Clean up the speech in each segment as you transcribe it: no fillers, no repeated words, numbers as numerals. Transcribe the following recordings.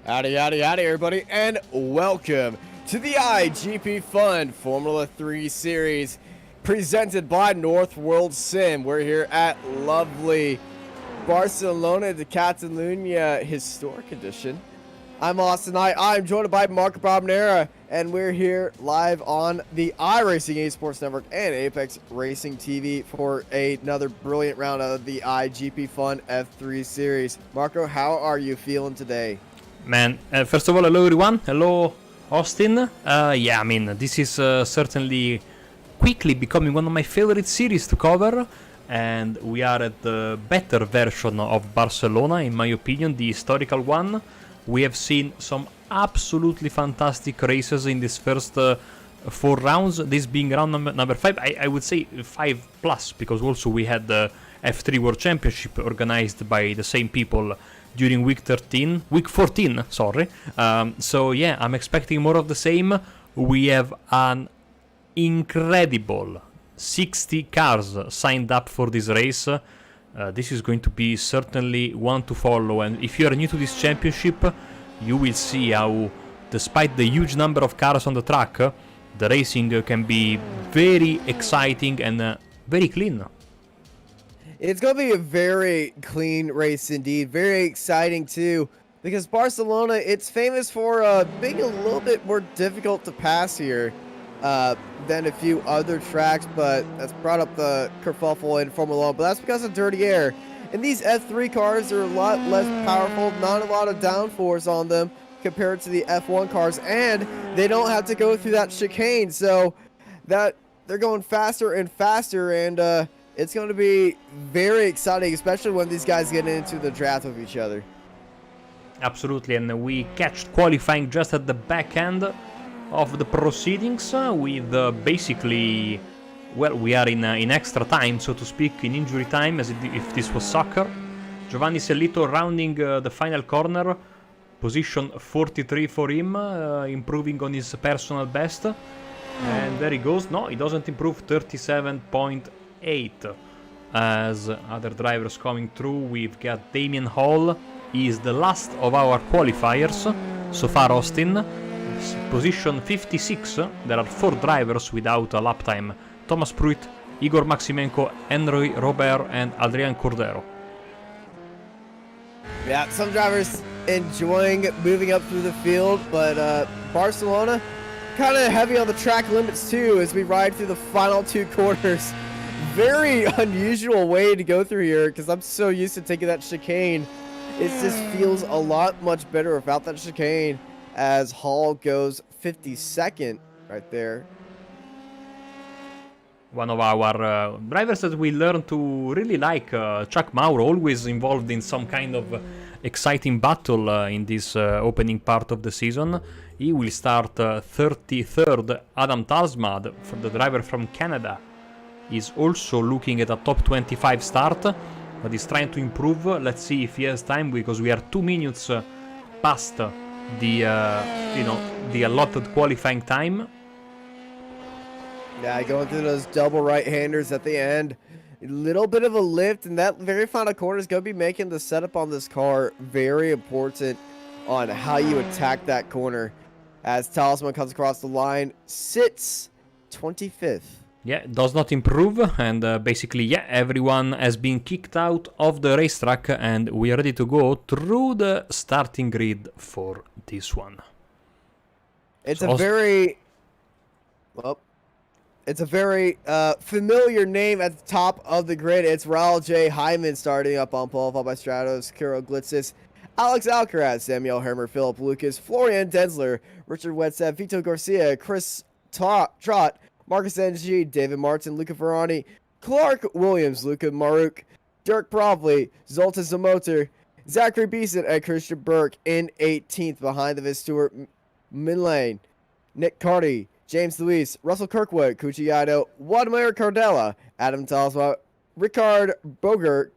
Howdy, everybody, and welcome to the iGPFun Formula 3 series presented by North World Sim. We're here at lovely Barcelona, the Catalunya Historic Edition. I'm Austin Knight. I'm joined by Marco Bobnera, and we're here live on the iRacing Esports Network and Apex Racing TV for another brilliant round of the iGPFun-F3 series. Marco, how are you feeling today? Man, first of all, hello everyone. Hello, Austin. Yeah, I mean, this is certainly quickly becoming one of my favorite series to cover. And we are at the better version of Barcelona, in my opinion, the historical one. We have seen some absolutely fantastic races in this first 4 rounds. This being round number 5, I would say 5 plus, because also we had the F3 World Championship organized by the same people during week 14, sorry. So yeah, I'm expecting more of the same. We have an incredible 60 cars signed up for this race. This is going to be certainly one to follow, and if you are new to this championship, you will see how, despite the huge number of cars on the track, the racing can be very exciting and very clean. It's going to be a very clean race indeed. Very exciting too, because Barcelona, it's famous for being a little bit more difficult to pass here than a few other tracks, but that's brought up the kerfuffle in Formula 1, but that's because of dirty air. And these F3 cars are a lot less powerful, not a lot of downforce on them compared to the F1 cars, and they don't have to go through that chicane, so that they're going faster and faster, and it's going to be very exciting, especially when these guys get into the draft with each other. Absolutely, and we catched qualifying just at the back end of the proceedings with basically, well, we are in extra time, so to speak, in injury time, as if this was soccer. Giovanni Sellito rounding the final corner, position 43 for him, improving on his personal best. And there he goes. No, he doesn't improve, 37.8. As other drivers coming through, we've got Damien Hall. He is the last of our qualifiers so far, Austin. Position 56, there are 4 drivers without a lap time: Thomas Pruitt, Igor Maximenko, Henry Robert, and Adrian Cordero. Yeah, some drivers enjoying moving up through the field, but Barcelona kind of heavy on the track limits too as we ride through the final 2 corners. Very unusual way to go through here, because I'm so used to taking that chicane. It just feels a lot much better without that chicane, as Hall goes 52nd right there. One of our drivers that we learned to really like, Chuck Mauro, always involved in some kind of exciting battle in this opening part of the season. He will start 33rd. Adam Talsma, for the driver from Canada, is also looking at a top 25 start, but he's trying to improve. Let's see if he has time, because we are 2 minutes past the allotted qualifying time. Yeah, going through those double right-handers at the end. A little bit of a lift, and that very final corner is going to be making the setup on this car very important on how you attack that corner. As Talisman comes across the line, sits 25th. Yeah, does not improve, and basically, yeah, everyone has been kicked out of the racetrack, and we are ready to go through the starting grid for this one. It's a very familiar name at the top of the grid. It's Raul J. Hyman starting up on pole, followed by Stratos, Kiro Glitzis, Alex Alcaraz, Samuel Hermer, Philip Lucas, Florian Densler, Richard Wetzev, Vito Garcia, Chris Trott, Marcus NG, David Martin, Luca Ferrani, Clark Williams, Luca Maruk, Dirk Provley, Zoltan Zamoter, Zachary Beeson, and Christian Burke in 18th behind the Stuart Minlane, Nick Carty, James Luis, Russell Kirkwood, Kuchi Ido, Waldemar Cardella, Adam Talsma, Ricard Bogert,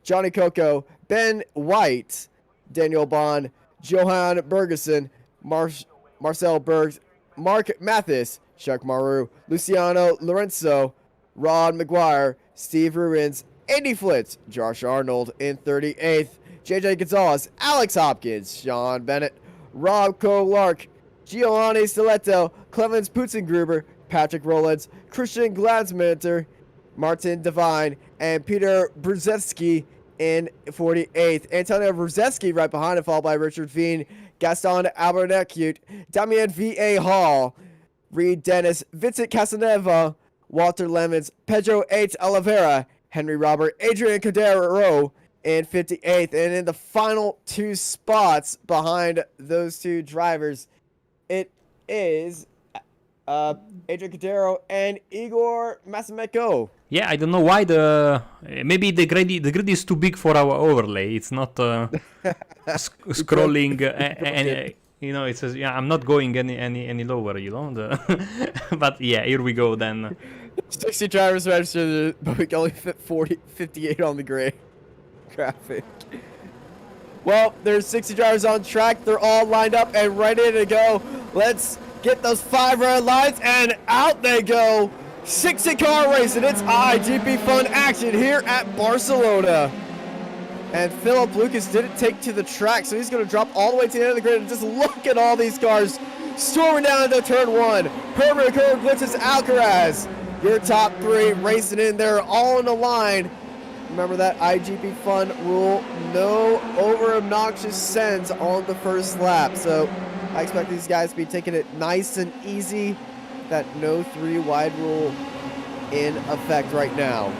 Johnny Coco, Ben White, Daniel Bond, Johan Bergeson, Marcel Bergs, Mark Mathis, Chuck Maru, Luciano Lorenzo, Rod McGuire, Steve Rubens, Andy Flitz, Josh Arnold in 38th, JJ Gonzalez, Alex Hopkins, Sean Bennett, Rob Kolark, Giovanni Stiletto, Clemens Putzengruber, Patrick Rowlands, Christian Gladsminter, Martin Devine, and Peter Brzezinski in 48th. Antonio Brzezinski right behind it, followed by Richard Veen, Gaston Abernecute, Damien V.A. Hall, Reed Dennis, Vincent Casanova, Walter Lemons, Pedro H. Oliveira, Henry Robert, Adrian Cordero in 58th. And in the final 2 spots behind those 2 drivers, it is Adrian Cordero and Igor Masameko. Yeah, I don't know why maybe the grid is too big for our overlay. It's not scrolling and you know, it says, yeah, I'm not going any lower, you know. But yeah, here we go then. 60 drivers registered, but we can only fit 58 on the grid graphic. Well, there's 60 drivers on track. They're all lined up and ready to go. Let's get those 5 red lines, and out they go. 60-car race, and it's iGP Fun action here at Barcelona. And Philip Lucas didn't take to the track, so he's going to drop all the way to the end of the grid. And just look at all these cars storming down into turn 1. Herbert Glitzes Alcaraz, your top 3 racing in there, all in the line. Remember that iGP Fun rule, no over obnoxious sends on the first lap. So I expect these guys to be taking it nice and easy. That no 3 wide rule in effect right now.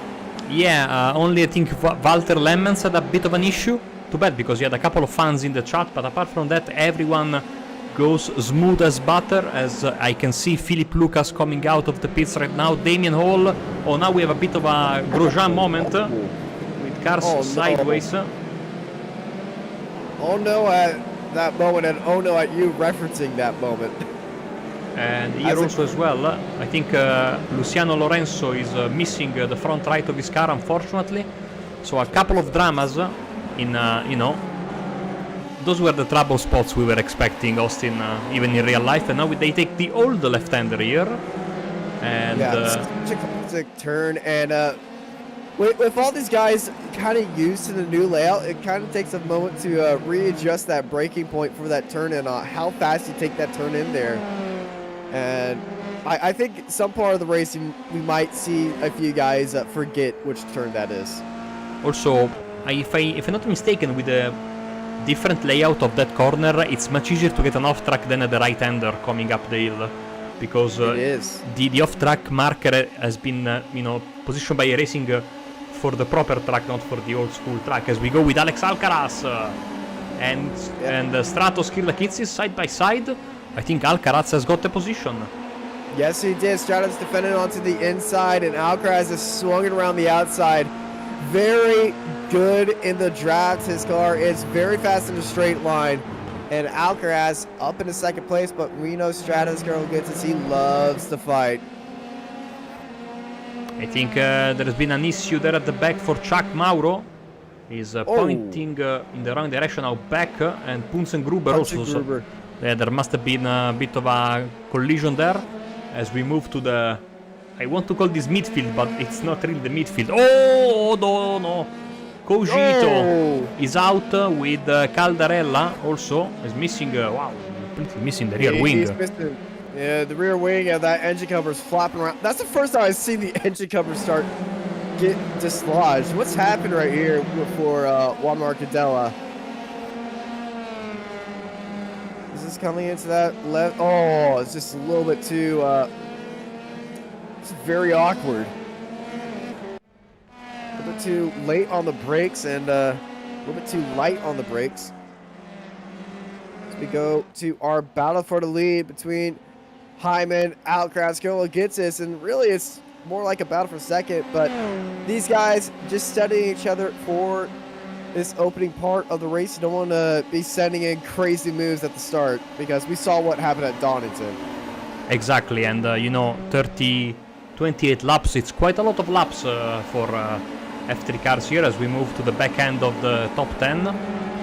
Yeah, only I think Walter Lemmens had a bit of an issue. Too bad, because he had a couple of fans in the chat, but apart from that, everyone goes smooth as butter. As I can see Philip Lucas coming out of the pits right now. Damien Hall. Oh, now we have a bit of a Grosjean moment with cars sideways. No. Oh no at that moment, and oh no at you referencing that moment. And here also as well, I think Luciano Lorenzo is missing the front right of his car, unfortunately. So a couple of dramas in, you know, those were the trouble spots we were expecting, Austin, even in real life. And now they take the old left-hander here. And yeah, such a classic turn. And with all these guys kind of used to the new layout, it kind of takes a moment to readjust that braking point for that turn and how fast you take that turn in there. And I think some part of the racing we might see a few guys forget which turn that is. Also, if I'm not mistaken, with the different layout of that corner, it's much easier to get an off-track than at the right-hander coming up the hill, because it is. The off-track marker has been you know, positioned by racing for the proper track, not for the old-school track. As we go with Alex Alcaraz and Stratos Kirlakitsis side by side. I think Alcaraz has got the position. Yes, he did. Stratos defended onto the inside, and Alcaraz is swung it around the outside. Very good in the draft. His car is very fast in a straight line. And Alcaraz up in the 2nd place, but we know Stratos Kirlakitsis, he loves to fight. I think there has been an issue there at the back for Chuck Mauro. He's pointing in the wrong direction now back, and Putzengruber also. Yeah, there must have been a bit of a collision there as we move to the, I want to call this midfield, but it's not really the midfield. Oh, no. Cogito is out with Caldarella also. Is missing, wow, completely missing the rear wing. He's missing, yeah, the rear wing of that engine cover is flopping around. That's the first time I've seen the engine cover start get dislodged. What's happened right here for Juan Marcadella? Is coming into that left? Oh, it's just a little bit too. It's very awkward. A little bit too late on the brakes and a little bit too light on the brakes. As we go to our battle for the lead between Hyman, Alcaraz, Kirlakitsis, and really it's more like a battle for second. But these guys just studying each other for this opening part of the race. You don't want to be sending in crazy moves at the start, because we saw what happened at Donington. Exactly, and you know, 28 laps, it's quite a lot of laps for F3 cars here as we move to the back end of the top 10.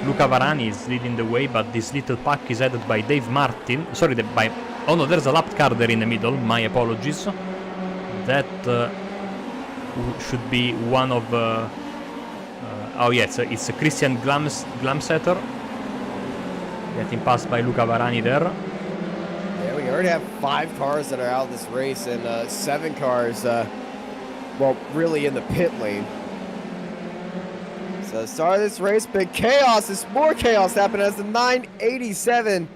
Luca Varani is leading the way, but this little pack is headed by Dave Martin. Sorry, oh no, there's a lap car there in the middle, my apologies. That should be one of oh yeah, it's a Christian Glamsetter. getting passed by Luca Varani there. Yeah, we already have 5 cars that are out of this race and 7 cars, well, really in the pit lane. So start of this race, big chaos. There's more chaos happening as the 987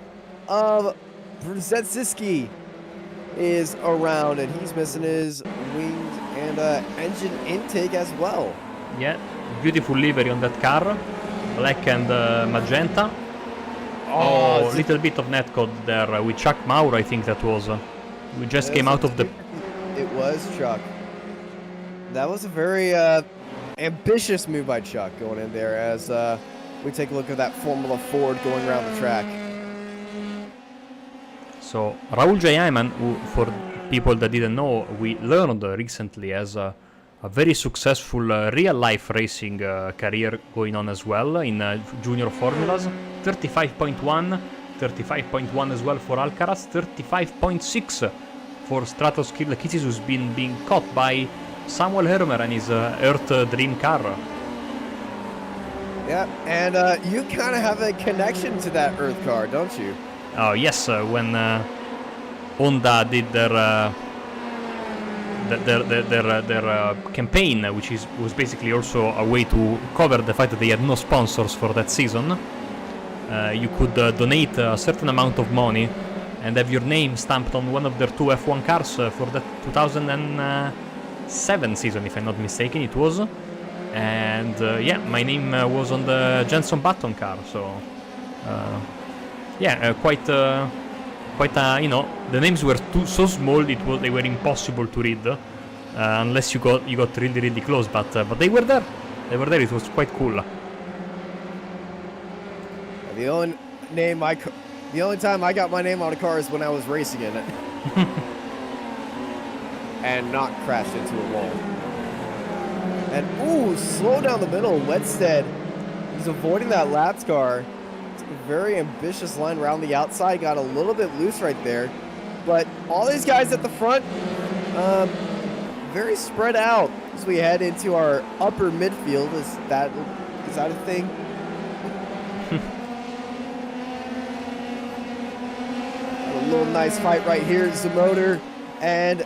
of Brzezinski is around, and he's missing his wings and engine intake as well. Yeah, beautiful livery on that car, black and magenta. Oh, little bit of netcode there with Chuck Mauro, I think that was. We just came out of the... It was Chuck. That was a very ambitious move by Chuck going in there as we take a look at that Formula Ford going around the track. So Raul J. Hyman, who for people that didn't know, we learned recently has a very successful real-life racing career going on as well in junior formulas. 35.1, 35.1 as well for Alcaraz, 35.6 for Stratos Kirlakidis, who's been being caught by Samuel Hermer and his Earth Dream car. Yeah, and you kind of have a connection to that Earth car, don't you? Oh yes, when Honda did their campaign, which was basically also a way to cover the fact that they had no sponsors for that season. You could donate a certain amount of money and have your name stamped on one of their 2 F1 cars for the 2007 season, if I'm not mistaken, it was. And yeah, my name was on the Jenson Button car, so yeah, quite you know, the names were so small they were impossible to read unless you got really close, but they were there. It was quite cool. The only time I got my name on a car is when I was racing in it. And not crashed into a wall. And ooh, slow down the middle. Wetstead, he's avoiding that laps car. It's a very ambitious line around the outside. Got a little bit loose right there. But all these guys at the front, very spread out as we head into our upper midfield. Is that a thing? A little nice fight right here. Zamotor and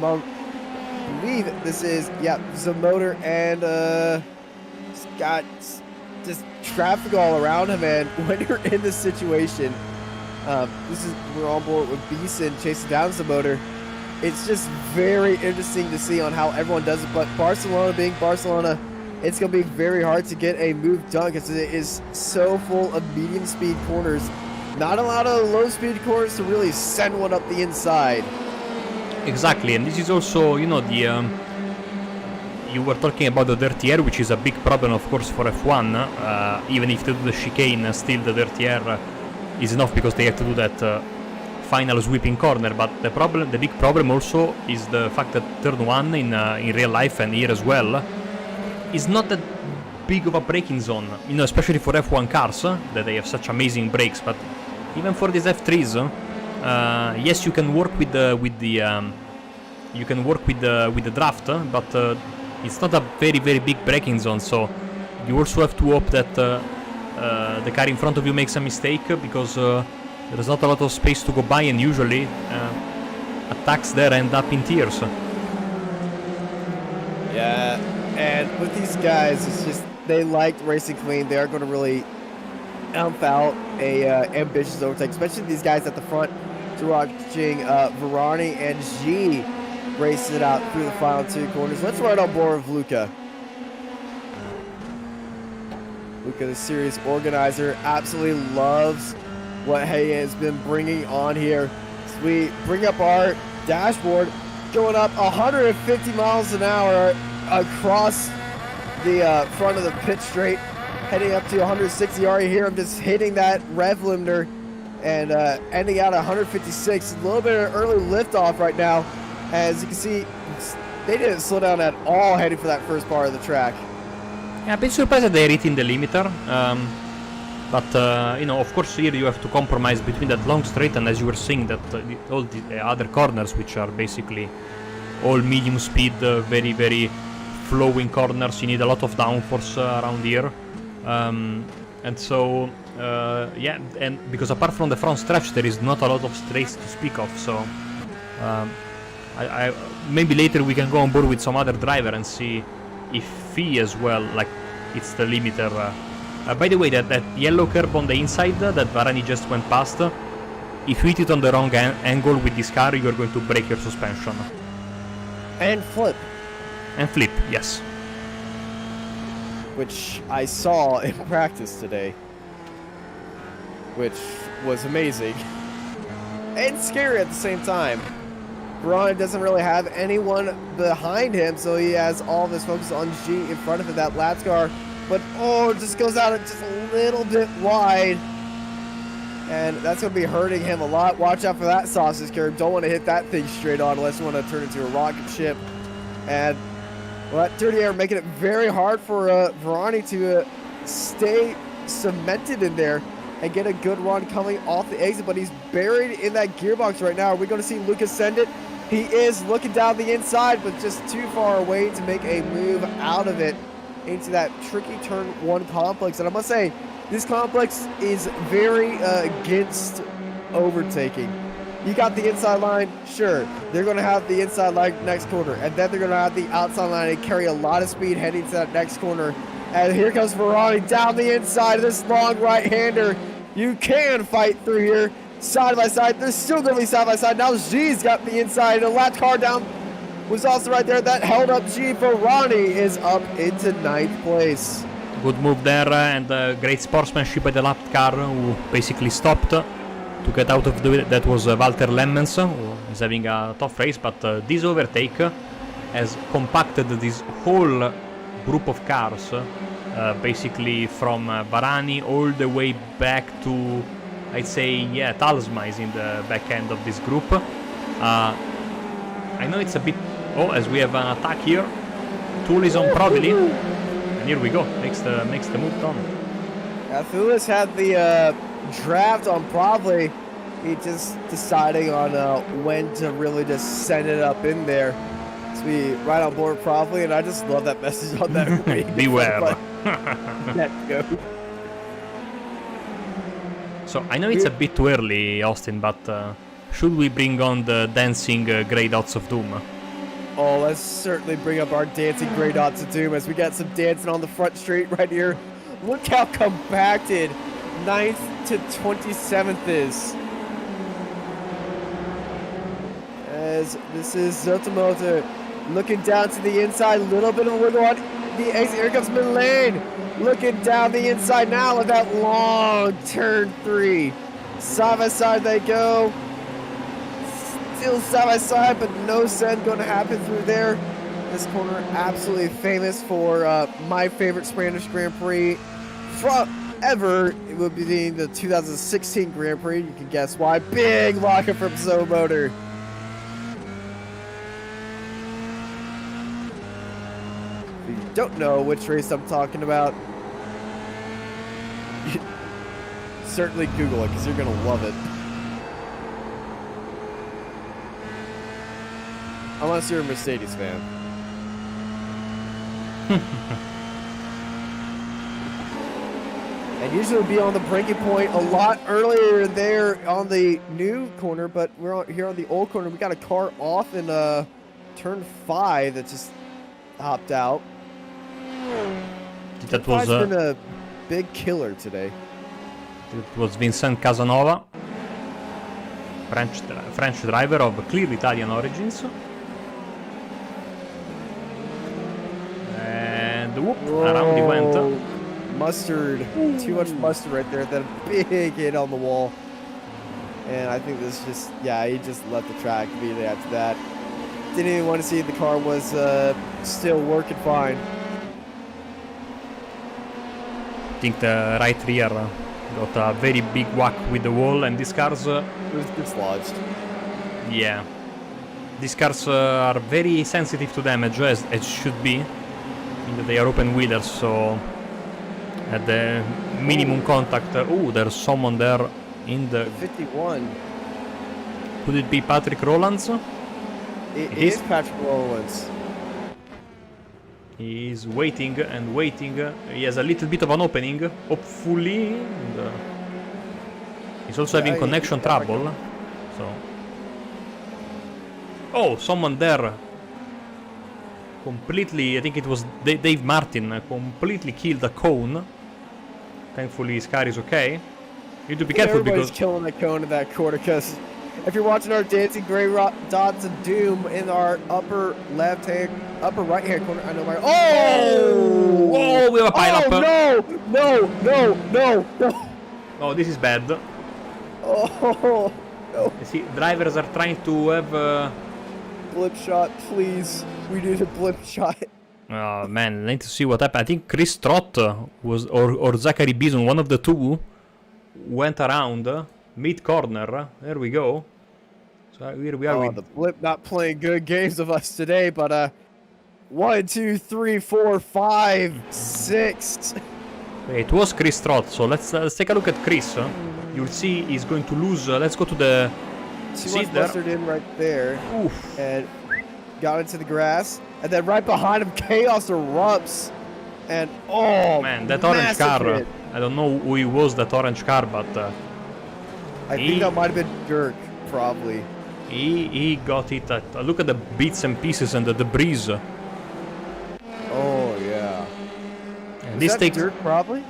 I believe this is, yeah, Zamotor and got just traffic all around him, and when you're in this situation, we're on board with Beeson chasing down Zamotor. It's just very interesting to see on how everyone does it, but Barcelona being Barcelona, it's going to be very hard to get a move done because it is so full of medium speed corners. Not a lot of low speed corners to really send one up the inside. Exactly, and this is also, you know, the you were talking about the dirty air, which is a big problem, of course, for F1. Even if they do the chicane, still the dirty air is enough because they have to do that final sweeping corner. But the big problem also is the fact that turn 1 in real life and here as well is not that big of a braking zone, you know, especially for F1 cars that they have such amazing brakes. But even for these F3s. Yes, you can work with the draft, but it's not a very big braking zone. So you also have to hope that the car in front of you makes a mistake because there's not a lot of space to go by, and usually attacks there end up in tears. Yeah, and with these guys, it's just they like racing clean. They are going to really amp out a ambitious overtake, especially these guys at the front. Watching Varani and G race it out through the final 2 corners. Let's ride on board with Luca. Luca, the series organizer, absolutely loves what he has been bringing on here. So we bring up our dashboard, going up 150 miles an hour across the front of the pit straight, heading up to 160 already here. I'm just hitting that rev limiter and ending out at 156. A little bit of early liftoff right now. As you can see, they didn't slow down at all heading for that first part of the track. Yeah, a bit surprised that they're hitting the limiter. But, you know, of course here you have to compromise between that long straight and, as you were saying, that all the other corners, which are basically all medium speed, very flowing corners. You need a lot of downforce around here. And so Yeah, and because apart from the front stretch, there is not a lot of straights to speak of. So, I maybe later we can go on board with some other driver and see if he as well, like, it's the limiter. By the way, that yellow curb on the inside that Varani just went past, if you hit it on the wrong angle with this car, you are going to break your suspension. And flip. And flip, yes. Which I saw in practice today. Which was amazing. And scary at the same time. Braun doesn't really have anyone behind him, so he has all of his focus on G in front of him, that last car. But, oh, it just goes out just a little bit wide. And that's going to be hurting him a lot. Watch out for that sausage curve. Don't want to hit that thing straight on unless you want to turn it into a rocket ship. And, well, that dirty air making it very hard for Varani to stay cemented in there and get a good run coming off the exit. But he's buried in that gearbox right now. Are we going to see Lucas send it? He is looking down the inside, but just too far away to make a move out of it into that tricky turn one complex. And I must say, this complex is very against overtaking. You got the inside line, sure. They're going to have the inside line next corner, and then they're going to have the outside line and carry a lot of speed heading to that next corner. And here comes Ferrari down the inside of this long right-hander. You can fight through here, side by side. There's still going to be side by side. Now G's got the inside. The last car down was also right there. That held up G. Ferrari is up into 9th place. Good move there, and great sportsmanship by the lap car, who basically stopped to get out of the way. That was Walter Lemmens, who is having a tough race, but this overtake has compacted this whole group of cars, basically from Varani all the way back to, I'd say, yeah, Talsma is in the back end of this group. I know it's a bit... Oh, as we have an attack here. Tool is on Prodily. And here we go, makes the move done. Thulis had the draft on Provly. He just deciding on when to really just send it up in there. So we right on board Provly, and I just love that message on that. Beware. Let's go. So I know it's a bit too early, Austin, but should we bring on the dancing grey dots of doom? Oh, let's certainly bring up our dancing gray dots of doom as we got some dancing on the front straight right here. Look how compacted 9th to 27th is. As this is Zotomoto looking down to the inside, a little bit of a wiggle on the exit. Here comes Milan looking down the inside now with that long turn 3. Side by side they go. Still side by side, but no send going to happen through there. This corner absolutely famous for my favorite Spanish Grand Prix forever. It would be the 2016 Grand Prix. You can guess why. Big lockup from Zotomoto. If you don't know which race I'm talking about, certainly Google it because you're going to love it. Unless you're a Mercedes fan. And usually be on the breaking point a lot earlier there on the new corner, but we're here on the old corner. We got a car off in turn 5 that just hopped out. That was been a big killer today. It was Vincent Casanova, French driver of clearly Italian origins. And whoop, around he went. Mustard, too much mustard right there. That big hit on the wall. And I think this just, yeah, he just left the track immediately after that. Didn't even want to see if the car was still working fine. I think the right rear got a very big whack with the wall, and these cars... it was dislodged. Yeah. These cars are very sensitive to damage, as it should be. They are open wheelers, so at the minimum contact... oh, there's someone there in the... 51. Could it be Patrick Rowlands? It is Patrick Rowlands. He's waiting and waiting. He has a little bit of an opening, hopefully. And, he's also having connection trouble. So. Oh, someone there. Completely, I think it was Dave Martin, completely killed a cone. Thankfully his car is okay. You need to be careful Everybody's because... killing the cone in that corner, because if you're watching our dancing gray dots of doom in our upper right hand corner, I know my... Oh! Oh, we have a pile up. No! Oh, this is bad. Oh, no. You see, drivers are trying to have... Blip shot, please. We need a blip shot. Oh man, I need to see what happened. I think Chris Trott was, or Zachary Bison, one of the two, went around mid-corner. There we go. So here we are. The blip not playing good games of us today, but 1, 2, 3, 4, 5, 6. It was Chris Trott, so let's take a look at Chris. You'll see he's going to lose. Let's go to the... Too much mustard in right there. Oof. And got into the grass. And then right behind him, chaos erupts. And oh, man, that orange car. Hit. I don't know who it was, that orange car, but I think that might have been Dirk, probably. He got it. Look at the bits and pieces and the debris. Oh yeah. And this takes Dirk, probably.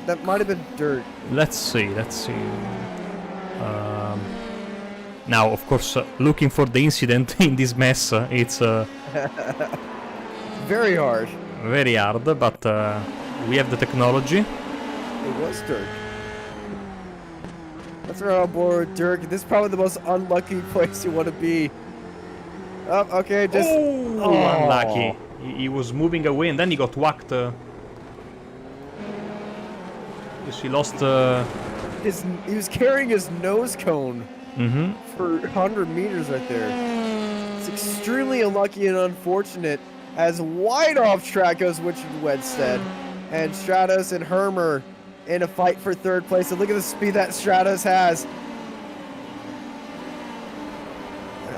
That might have been Dirk. Let's see. Now, of course, looking for the incident in this mess, it's very hard. Very hard, but we have the technology. It was Dirk. Let's throw on board Dirk. This is probably the most unlucky place you want to be. Oh, okay, just... Oh, unlucky. He was moving away and then he got whacked. He lost... He was carrying his nose cone for 100 meters right there. It's extremely unlucky and unfortunate as wide off track goes Richard Wedstead. And Stratos and Hermer in a fight for third place. And look at the speed that Stratos has.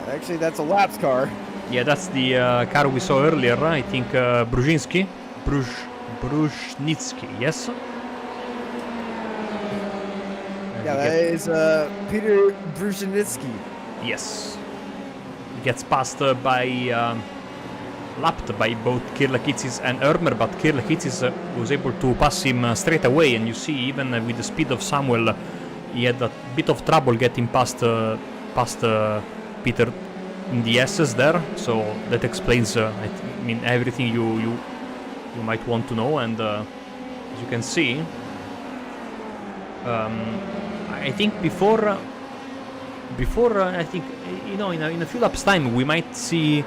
Actually, that's a laps car. Yeah, that's the car we saw earlier. I think Brzezinski. Brzezinski, yes? Yeah, that is Peter Brzezinski. Yes. He gets passed lapped by both Kirlakitsis and Ermer, but Kirlakitsis was able to pass him straight away, and you see even with the speed of Samuel, he had a bit of trouble getting past Peter in the S's there, so that explains everything you might want to know. And as you can see, I think before I think in a few laps time we might see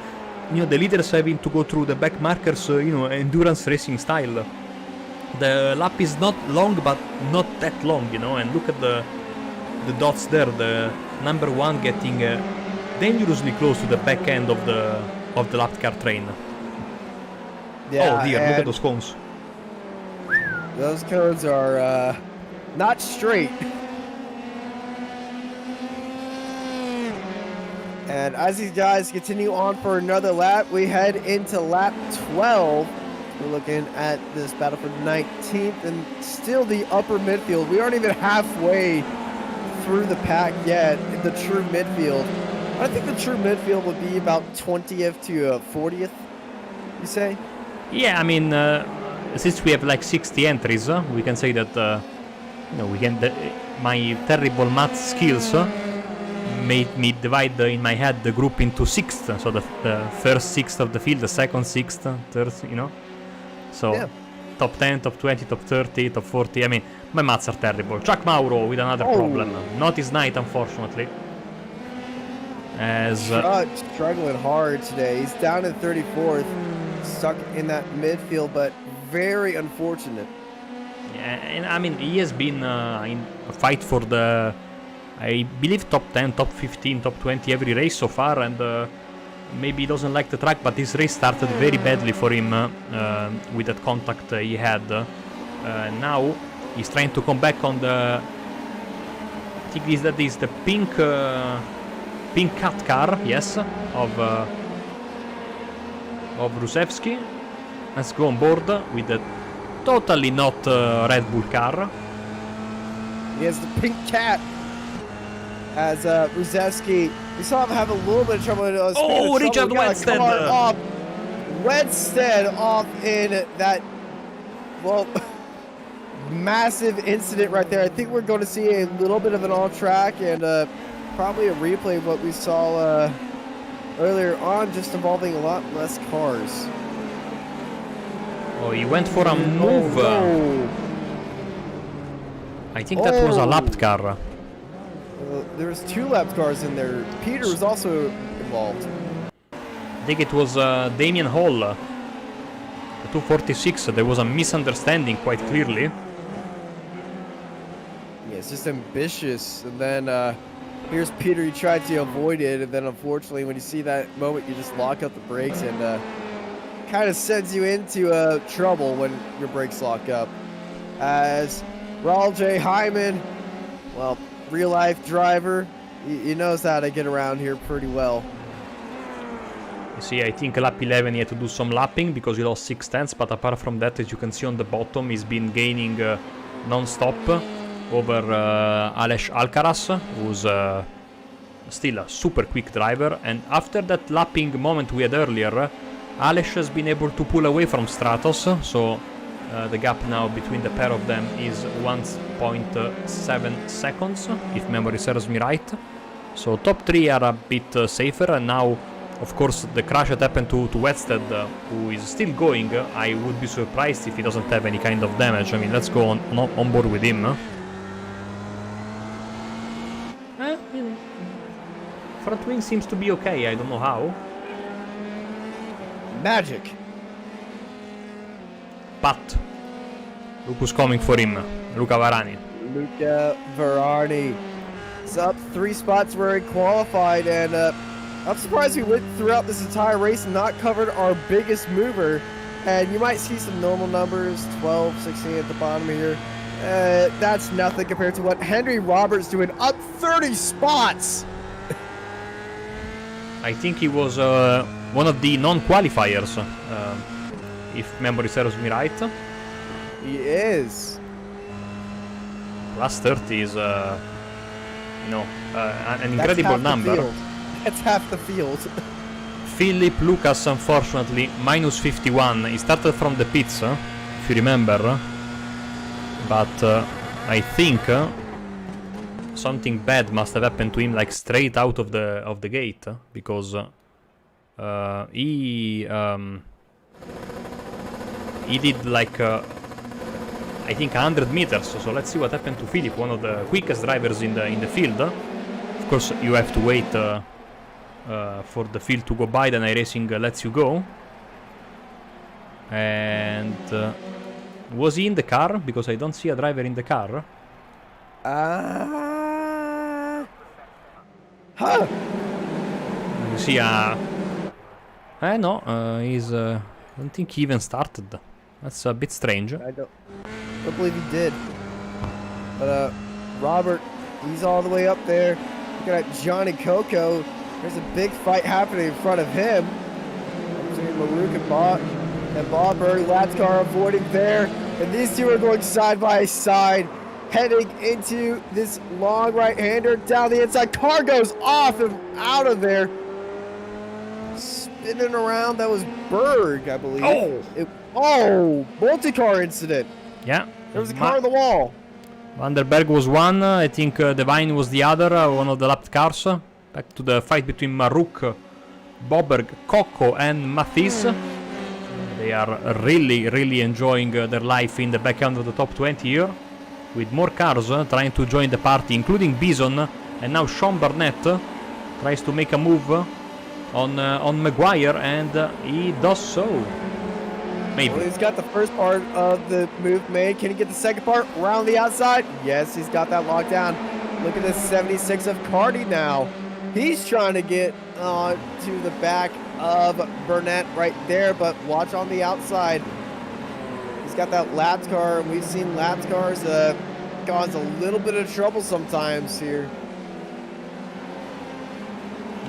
the leaders having to go through the back markers, endurance racing style. The lap is not long, but not that long, and look at the dots there. The number one getting dangerously close to the back end of the lap car train. Yeah, oh dear, look at those cones. Those cones are not straight. And as these guys continue on for another lap, we head into lap 12. We're looking at this battle for 19th and still the upper midfield. We aren't even halfway through the pack yet in the true midfield. I think the true midfield would be about 20th to 40th, you say? Yeah, since we have like 60 entries, we can say that we can. My terrible math skills made me divide in my head the group into sixths. So the first sixth of the field, the second sixth, third, So yeah. Top 10, top 20, top 30, top 40. My maths are terrible. Chuck Mauro with another problem. Not his night, unfortunately. As struggling hard today. He's down in 34th, stuck in that midfield, but very unfortunate. Yeah, and he has been in a fight for the, I believe, top 10, top 15, top 20 every race so far, and maybe he doesn't like the track, but this race started very badly for him with that contact he had. Now he's trying to come back on the, I think that is the pink cat car, yes, of Rusevski. Let's go on board with the totally not Red Bull car. He has the pink cap. As Ruszewski, we saw him have a little bit of trouble. Richard Wedstead. Wedstead off in that, well, massive incident right there. I think we're going to see a little bit of an all-track and probably a replay of what we saw earlier on, just involving a lot less cars. Oh, he went for a move. No. I think that was a lapped car. There was 2 lapped cars in there. Peter was also involved. I think it was Damien Hall. The 246. There was a misunderstanding quite clearly. Yeah, it's just ambitious. And then here's Peter. He tried to avoid it, and then unfortunately, when you see that moment, you just lock up the brakes, and kind of sends you into trouble when your brakes lock up. As Raul J. Hyman, well, real-life driver, he knows how to get around here pretty well. You see, I think lap 11 he had to do some lapping because he lost 6 tenths, but apart from that, as you can see on the bottom, he's been gaining non-stop over Aleix Alcaraz, who's still a super quick driver. And after that lapping moment we had earlier, Aleix has been able to pull away from Stratos, so the gap now between the pair of them is 1.7 seconds, if memory serves me right. So top 3 are a bit safer, and now, of course, the crash that happened to Wedstead, who is still going, I would be surprised if he doesn't have any kind of damage. I mean, let's go on board with him. Front wing seems to be okay, I don't know how. Magic. But look who's coming for him, Luca Varani. Luca Varani is up 3 spots where he qualified, and I'm surprised we went throughout this entire race and not covered our biggest mover. And you might see some normal numbers, 12, 16 at the bottom here. That's nothing compared to what Henry Roberts doing, up 30 spots. I think he was one of the non-qualifiers, if memory serves me right. He is. Plus 30 is, an incredible number. That's half the field. Philip Lucas, unfortunately, minus 51. He started from the pits, if you remember. But I think something bad must have happened to him, like straight out of the gate, because he did like I think 100 meters. So let's see what happened to Philip, one of the quickest drivers in the field. Of course, you have to wait for the field to go by, then iRacing lets you go. And was he in the car? Because I don't see a driver in the car. You see no, he's I don't think he even started. That's a bit strange. I don't believe he did. But Robert, he's all the way up there. Look at Johnny Coco. There's a big fight happening in front of him. Between Maruk and Bob Bird. Latcar avoiding there. And these two are going side by side, heading into this long right-hander down the inside. Car goes off and out of there. Spinning around. That was Berg, I believe. Multi-car incident. Yeah. There was a car on the wall. Vanderberg was one. I think Devine was the other, one of the lapped cars. Back to the fight between Maruk, Boberg, Coco, and Mathis. They are really enjoying their life in the back end of the top 20 here, with more cars trying to join the party, including Bison. And now Sean Burnett tries to make a move on Maguire, and he does so. Maybe. Well, he's got the first part of the move made. Can he get the second part around the outside? Yes, he's got that locked down. Look at this 76 of Cardi now. He's trying to get to the back of Burnett right there, but watch on the outside. He's got that lapped car, and we've seen lapped cars cause a little bit of trouble sometimes here.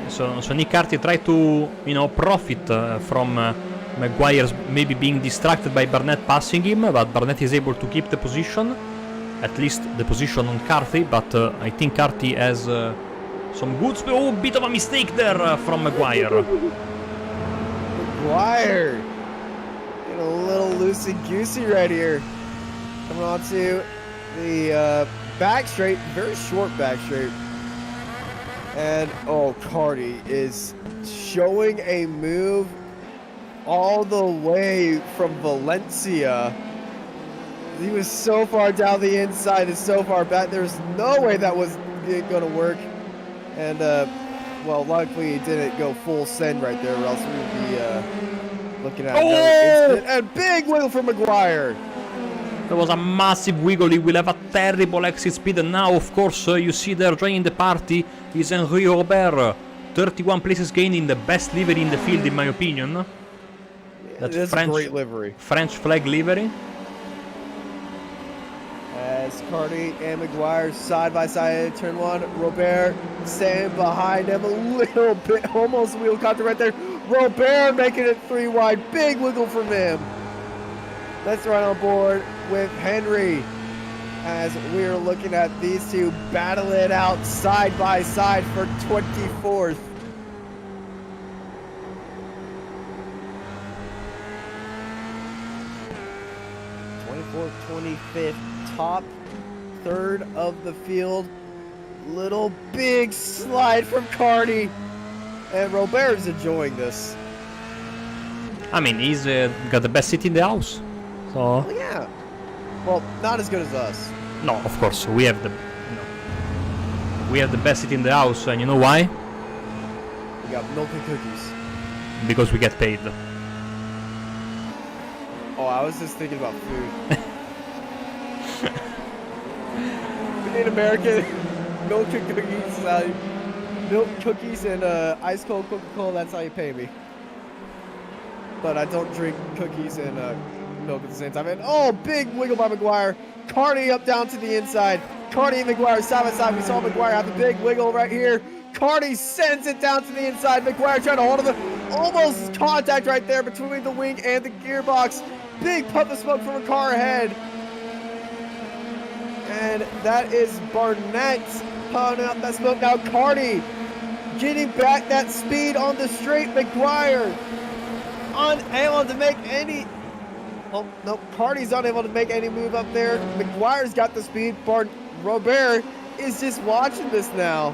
So Nick Carty tried to, profit from Maguire's maybe being distracted by Barnett passing him, but Barnett is able to keep the position, at least the position on Carthy, but I think Carthy has some good... Oh, bit of a mistake there from Maguire. Maguire getting a little loosey-goosey right here. Coming on to the back straight, very short back straight. And, oh, Carty is showing a move all the way from Valencia. He was so far down the inside and so far back. There's no way that was going to work. And, well, luckily he didn't go full send right there, or else we would be looking at another incident. And big wiggle from Maguire. There was a massive wiggle. He will have a terrible exit speed. And now, of course, you see there joining the party is Henri Robert. 31 places gained in the best livery in the field, in my opinion. That's a great livery. French flag livery. As Carty and Maguire side by side in turn one. Robert standing behind him a little bit. Almost wheel contact right there. Robert making it 3 wide. Big wiggle from him. Let's run on board with Henry as we're looking at these two battle it out side by side for 24th. th 25th, top third of the field. Little big slide from Carty, and Robert is enjoying this. I mean, he's got the best seat in the house. So well, yeah. Well, not as good as us. No, of course we have the we have the best seat in the house, and you know why? We got milk and cookies. Because we get paid. Oh, I was just thinking about food. We need American milk and cookies. Milk, cookies, and ice cold Coca-Cola. That's how you pay me. But I don't drink cookies and milk at the same time. And oh, big wiggle by Maguire. Carty up down to the inside. Carty and Maguire side by side. We saw Maguire have a big wiggle right here. Carty sends it down to the inside. Maguire trying to hold it. Almost contact right there between the wing and the gearbox. Big puff of smoke from a car ahead. And that is Barnett pulling out that smoke. Now Carty getting back that speed on the straight. Maguire unable to make any... Oh, no, Carty's unable to make any move up there. Maguire's got the speed. Robert is just watching this now.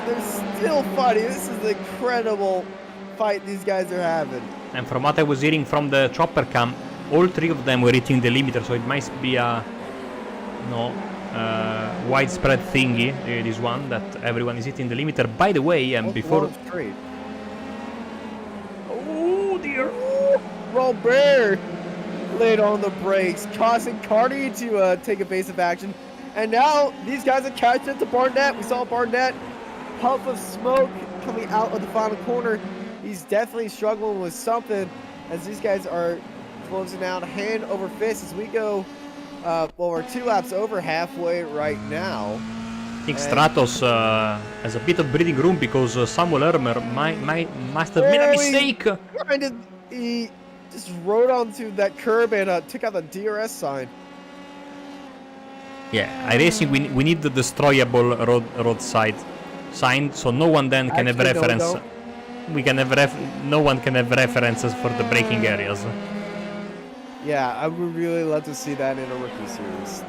They're still fighting. This is an incredible fight these guys are having. And from what I was hearing from the chopper cam, all 3 of them were hitting the limiter, so it might be a widespread thingy, this one, that everyone is hitting the limiter. By the way, and before... Oh dear! Robert laid on the brakes, causing Carty to take evasive action. And now these guys are catching up to Barnett. We saw Barnett puff of smoke coming out of the final corner. He's definitely struggling with something as these guys are closing out hand over fist as we go, well, we're 2 laps over halfway right now. I think Stratos has a bit of breathing room because Samuel Ermer must have made a mistake. He just rode onto that curb and took out the DRS sign. Yeah, iRacing, we need the destroyable roadside sign, so no one then can have reference. No, we can have no one can have references for the braking areas. Yeah, I would really love to see that in a rookie series.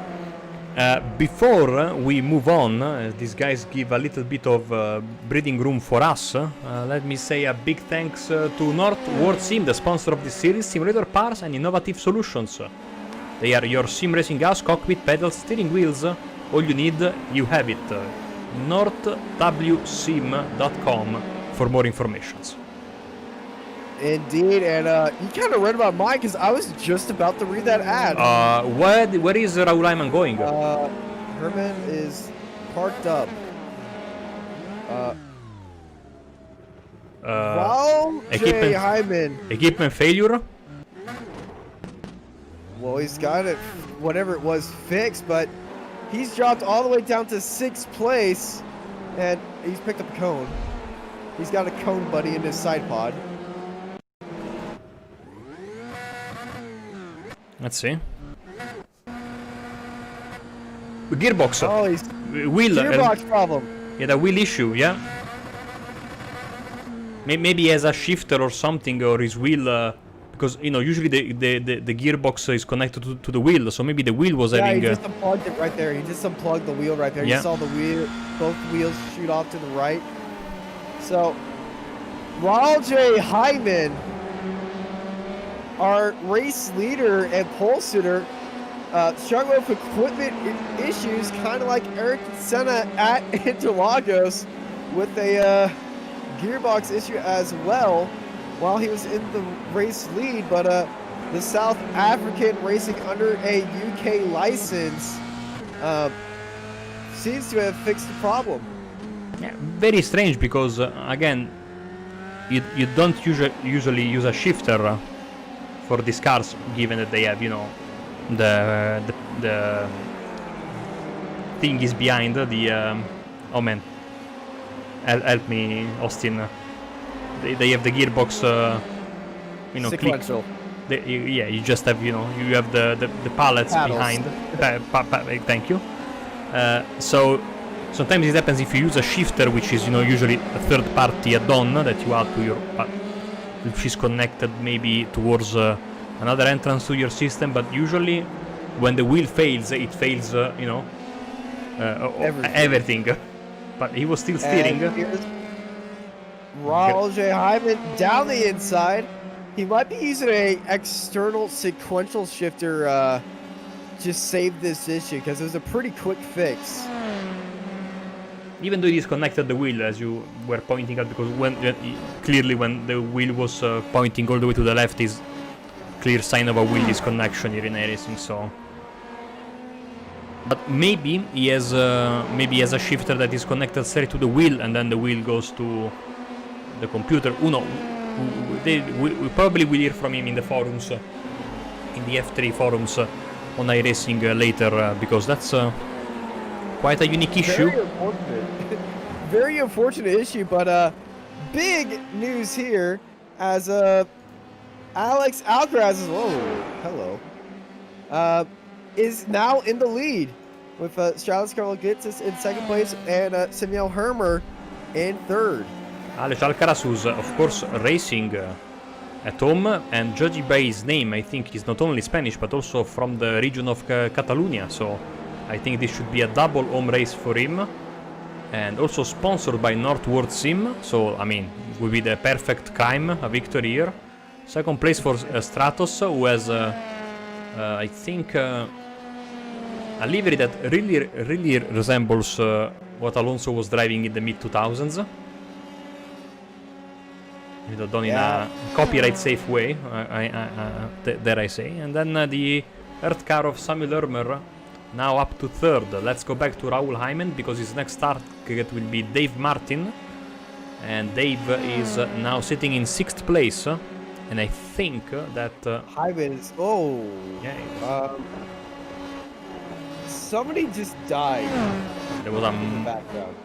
Before we move on, these guys give a little bit of breathing room for us. Let me say a big thanks to North World Sim, the sponsor of this series, simulator parts and innovative solutions. They are your sim racing house, cockpit, pedals, steering wheels. All you need, you have it. northwsim.com for more information. Indeed, and you kind of read about mine because I was just about to read that ad. Where is Raul Ayman going? Herman is parked up. Raul J. Hyman. Equipment failure? Well, he's got it, whatever it was, fixed, but he's dropped all the way down to 6th place, and he's picked up a cone. He's got a cone buddy in his side pod. Let's see. Gearbox. Oh, he's Wheel. gearbox problem. Yeah, the wheel issue. Yeah. Maybe he has a shifter or something, or his wheel. Because usually the gearbox is connected to the wheel, so maybe the wheel was Yeah, having. he just unplugged it right there. He just unplugged the wheel right there. Yeah. You saw the wheel, both wheels shoot off to the right. So, Ronald J. Hyman, our race leader and pole sitter, struggled with equipment issues, kind of like Eric Senna at Interlagos, with a gearbox issue as well, while he was in the race lead. But the South African racing under a UK license seems to have fixed the problem. Yeah, very strange because again, you don't usually use a shifter for these cars, given that they have the thing is behind the oh man, help me, Austin. They have the gearbox, Sequential. yeah, you just have you have the pallets Paddles. behind. Thank you. So sometimes it happens if you use a shifter, which is usually a third-party add-on that you add to your, which is connected maybe towards another entrance to your system. But usually, when the wheel fails, it fails, everything. But he was still steering. Ronald J. Hyman down the inside. He might be using a external sequential shifter just save this issue, because it was a pretty quick fix. Even though he disconnected the wheel, as you were pointing out, because clearly when the wheel was pointing all the way to the left, is clear sign of a wheel disconnection here in racing. So, but maybe he has a shifter that is connected straight to the wheel, and then the wheel goes to the computer. We probably will hear from him in the forums, in the F3 forums on iRacing later, because that's quite a unique issue. Very unfortunate issue, but big news here as Alex Alcaraz is now in the lead with Stratos Karlogitzis in second place and Samuel Hermer in third. Alex Alcaraz, who's of course racing at home, and judging by his name, I think he's not only Spanish but also from the region of Catalonia, so I think this should be a double home race for him, and also sponsored by Northward Sim, so I mean, it will be the perfect crime, a victory here. Second place for Stratos, who has I think a livery that really resembles what Alonso was driving in the mid-2000s. Done in a copyright safe way, dare I say. And then the Earth car of Samuel Hermer, now up to third. Let's go back to Raul Hyman, because his next target will be Dave Martin. And Dave is now sitting in sixth place. And I think that... Hyman is... yeah, somebody just died. There was a... in the background.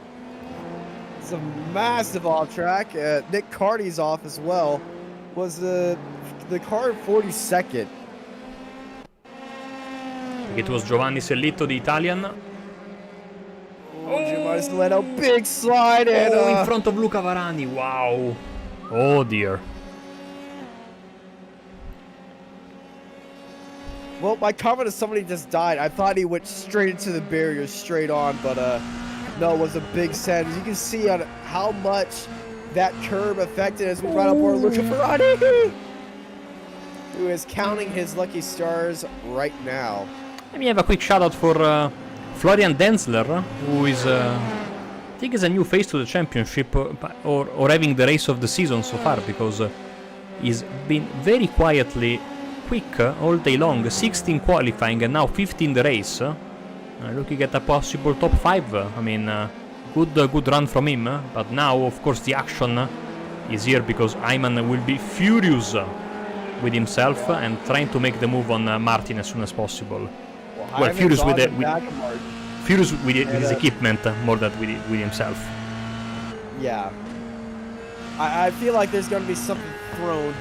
It's a massive off track. Nick Carty's off as well. Was the car 42nd. It was Giovanni Sellito, the Italian. Giovanni Sellito, big slide, and in front of Luca Varani. Wow. Oh dear. Well, my comment is somebody just died. I thought he went straight into the barrier, straight on, but no, it was a big send. As you can see on how much that curb affected as we run up for Luca Varani, who is counting his lucky stars right now. Let me have a quick shout out for Florian Denzler, who is, I think, is a new face to the championship, or having the race of the season so far, because he's been very quietly quick all day long. 16 qualifying and now 15 the race. Looking at a possible top 5. I mean, good run from him. But now, of course, the action is here, because Hyman will be furious with himself and trying to make the move on Martin as soon as possible. Well, furious with his equipment more than with himself. Yeah. I feel like there's going to be something thrown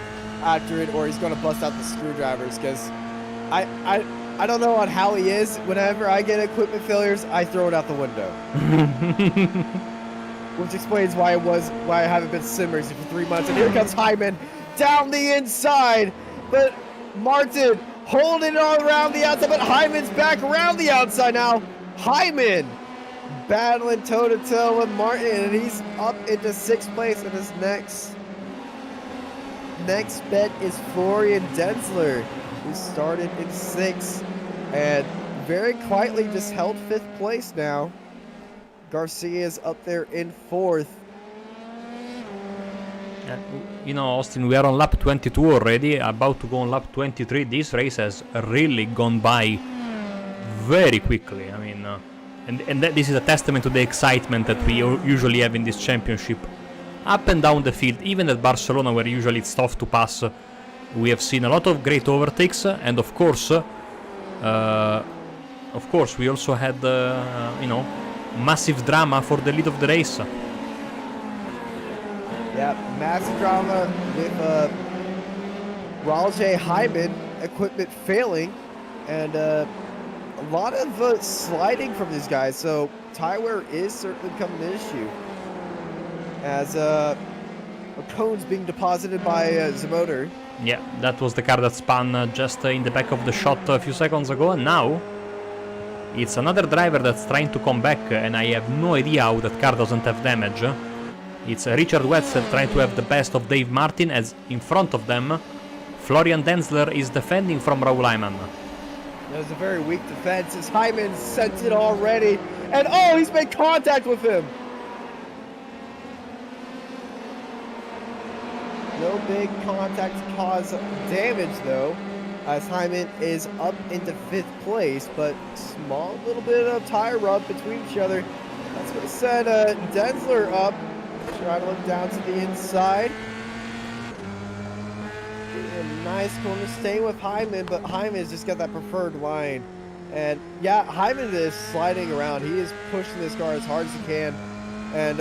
after it, or he's going to bust out the screwdrivers, because I don't know on how he is. Whenever I get equipment failures, I throw it out the window. Which explains why I haven't been sim racing for 3 months. And here comes Hyman down the inside, but Martin holding it all around the outside, but Hyman's back around the outside now. Hyman battling toe-to-toe with Martin, and he's up into 6th place. And his next bet is Florian Denzler, who started in 6th and very quietly just held 5th place now. Garcia's up there in 4th. You know, Austin, we are on lap 22 already, about to go on lap 23. This race has really gone by very quickly. I mean, this is a testament to the excitement that we usually have in this championship. Up and down the field, even at Barcelona, where usually it's tough to pass, we have seen a lot of great overtakes, and of course, we also had, you know, massive drama for the lead of the race. Yeah, massive drama with Ralje Hyman equipment failing, and a lot of sliding from these guys. So tire wear is certainly becoming an issue, as cones being deposited by Zemotor. Yeah, that was the car that spun just in the back of the shot a few seconds ago, and now it's another driver that's trying to come back, and I have no idea how that car doesn't have damage. It's Richard Wetzel trying to have the best of Dave Martin, as in front of them, Florian Denzler is defending from Raul Hyman. That was a very weak defense, as Hyman sent it already, and oh, he's made contact with him! No big contact to cause damage though, as Hyman is up into 5th place, but small little bit of tire rub between each other. That's going to set Denzler up. Try to look down to the inside. A nice corner staying with Hyman, but Hyman's just got that preferred line. And yeah, Hyman is sliding around. He is pushing this car as hard as he can, and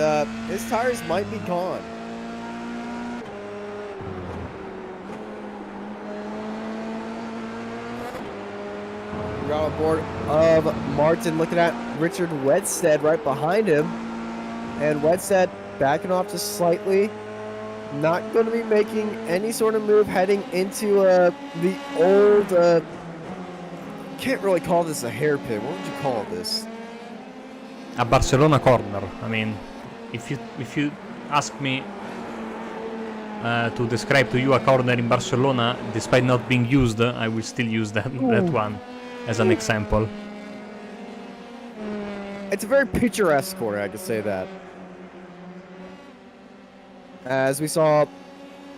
his tires might be gone. On board of Martin, looking at Richard Wedstead right behind him, and Wedstead backing off just slightly, not going to be making any sort of move heading into the old can't really call this a hairpin. What would you call this? A Barcelona corner. I mean, if you ask me to describe to you a corner in Barcelona, despite not being used, I will still use that one as an example. It's a very picturesque corner, I could say that. As we saw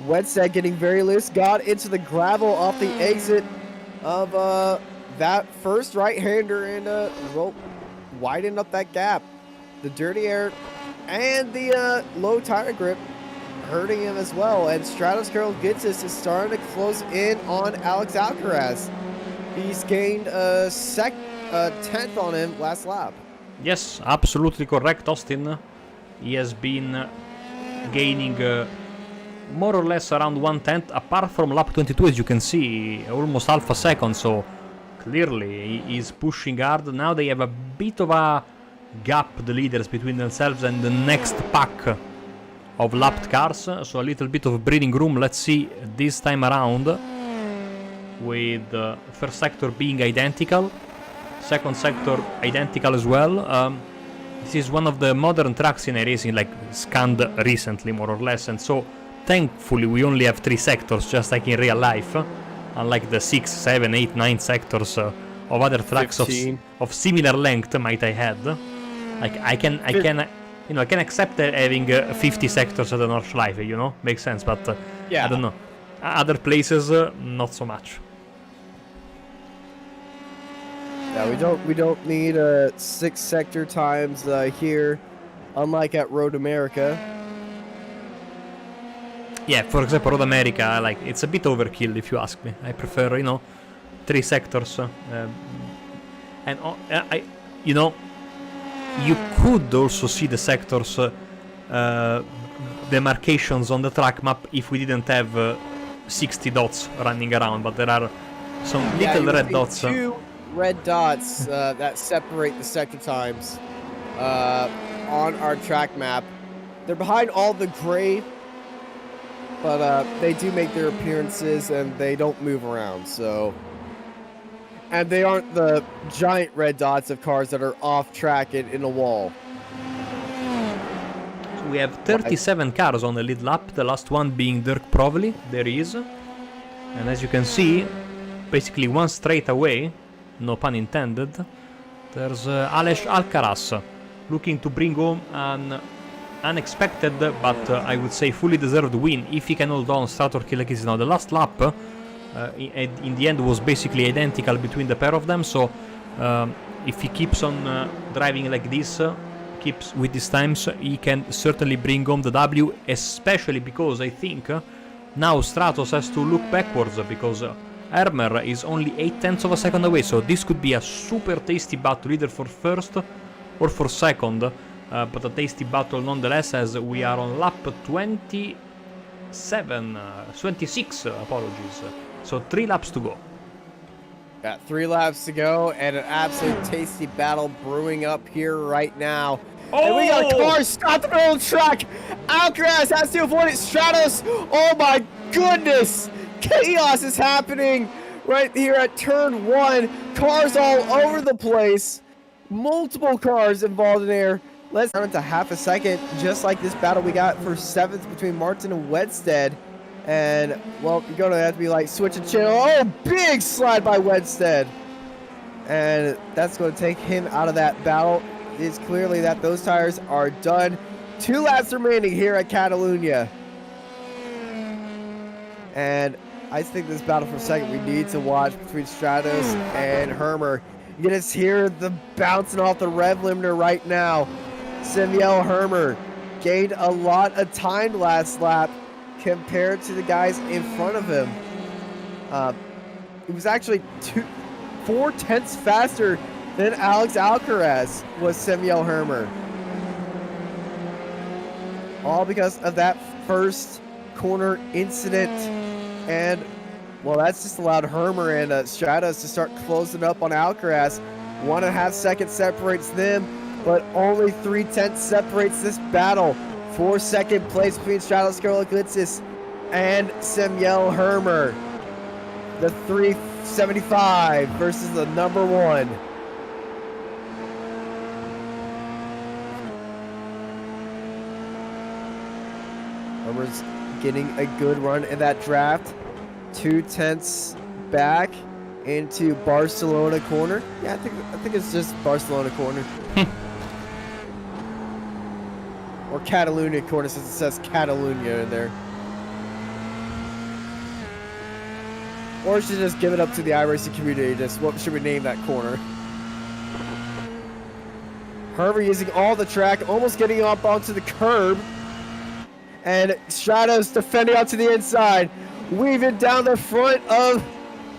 Wedstead getting very loose, got into the gravel off the exit of that first right-hander, and widened up that gap. The dirty air and the low tire grip hurting him as well, and Stratos Carol Gitzis is starting to close in on Alex Alcaraz. He's gained a 10th on him last lap. Yes, absolutely correct, Austin. He has been gaining more or less around 1/10, apart from lap 22, as you can see, almost half a second, so clearly he is pushing hard. Now they have a bit of a gap, the leaders, between themselves and the next pack of lapped cars, so a little bit of breathing room. Let's see this time around, with first sector being identical, second sector identical as well. This is one of the modern tracks in iRacing, like scanned recently, more or less, and so thankfully we only have 3 sectors, just like in real life, unlike the 6, 7, 8, 9 sectors of other tracks of similar length, might I add. Like I can accept having 50 sectors at the Nordschleife, you know, makes sense, but yeah, I don't know. Other places, not so much. Yeah, we don't need 6 sector times here, unlike at Road America. Yeah, for example, Road America, like, it's a bit overkill if you ask me. I prefer, 3 sectors. And you could also see the sectors demarcations on the track map if we didn't have 60 dots running around, but there are some Yeah, little you red see dots. 2 red dots that separate the sector times on our track map. They're behind all the gray, but they do make their appearances and they don't move around, so... And they aren't the giant red dots of cars that are off track in a wall. So we have 37 cars on the lead lap, the last one being Dirk Provely, there he is. And as you can see, basically one straight away, no pun intended, there's Aleix Alcaraz, looking to bring home an unexpected, but I would say fully deserved win, if he can hold on Strator Kilakis. Now the last lap, in the end, was basically identical between the pair of them, so if he keeps on driving like this, keeps with these times, he can certainly bring home the W, especially because I think now Stratos has to look backwards, because Hermer is only 0.8 of a second away, so this could be a super tasty battle either for first or for second, but a tasty battle nonetheless, as we are on lap 26, apologies. So 3 laps to go. Got 3 laps to go, and an absolute tasty battle brewing up here right now. Oh! And we got a car stopped in the middle of the track. Alcaraz has to avoid it. Stratos, oh my goodness! Chaos is happening right here at turn 1. Cars all over the place. Multiple cars involved in there. Let's down into half a second, just like this battle we got for 7th between Martin and Wedstead. And, well, you're going to have to be like, switch a channel. Oh, big slide by Wedstead. And that's going to take him out of that battle. It's clearly that those tires are done. 2 laps remaining here at Catalunya. And I think this battle for second we need to watch between Stratos and Hermer. You can just hear the bouncing off the rev limiter right now. Samuel Hermer gained a lot of time last lap compared to the guys in front of him. It was actually 4/10 faster than Alex Alcaraz was Samuel Hermer. All because of that first corner incident. And, well, that's just allowed Hermer and Stratos to start closing up on Alcaraz. 1.5 seconds separates them, but only 3/10 separates this battle. For second place between Stratos Karloglitsis and Samuel Hermer. The 375 versus the number 1. Hermer's getting a good run in that draft. 2/10 back into Barcelona corner. Yeah, I think it's just Barcelona corner. Or Catalunya corner, since it says Catalunya in there. Or should just give it up to the iRacing community. Just what should we name that corner? Hermer using all the track, almost getting up onto the curb. And Stratos defending out to the inside. Weaving down the front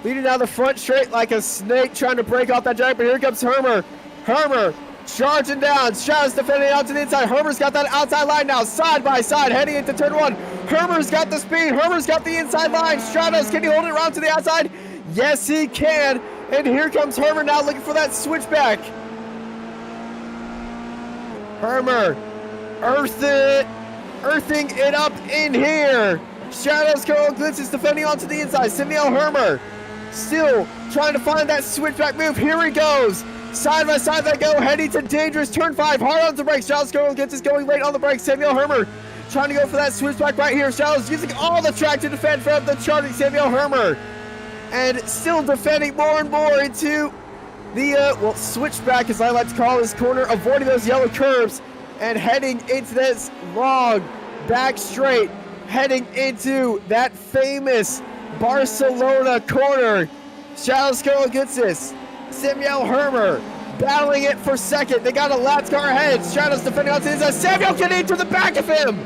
leading down the front straight like a snake, trying to break off that jack. But here comes Hermer. Hermer charging down. Stratos defending out to the inside. Hermer's got that outside line now, side by side, heading into turn 1. Hermer's got the speed. Hermer's got the inside line. Stratos, can he hold it around to the outside? Yes, he can. And here comes Hermer now looking for that switchback. Hermer earthing it up in here. Stratos Karloglitsis defending onto the inside. Samuel Hermer still trying to find that switchback move. Here he goes. Side by side they go, heading to dangerous turn 5. Hard on the brakes. Stratos Karloglitsis going late on the brakes. Samuel Hermer trying to go for that switchback right here. Stratos using all the track to defend from the charging Samuel Hermer. And still defending more and more into the, switchback, as I like to call this corner, avoiding those yellow curves and heading into this long back straight, heading into that famous Barcelona corner. Stratos Karloglitsis, Samuel Hermer battling it for second. They got a lap car ahead. Stratos defending onto the inside. Samuel getting into the back of him.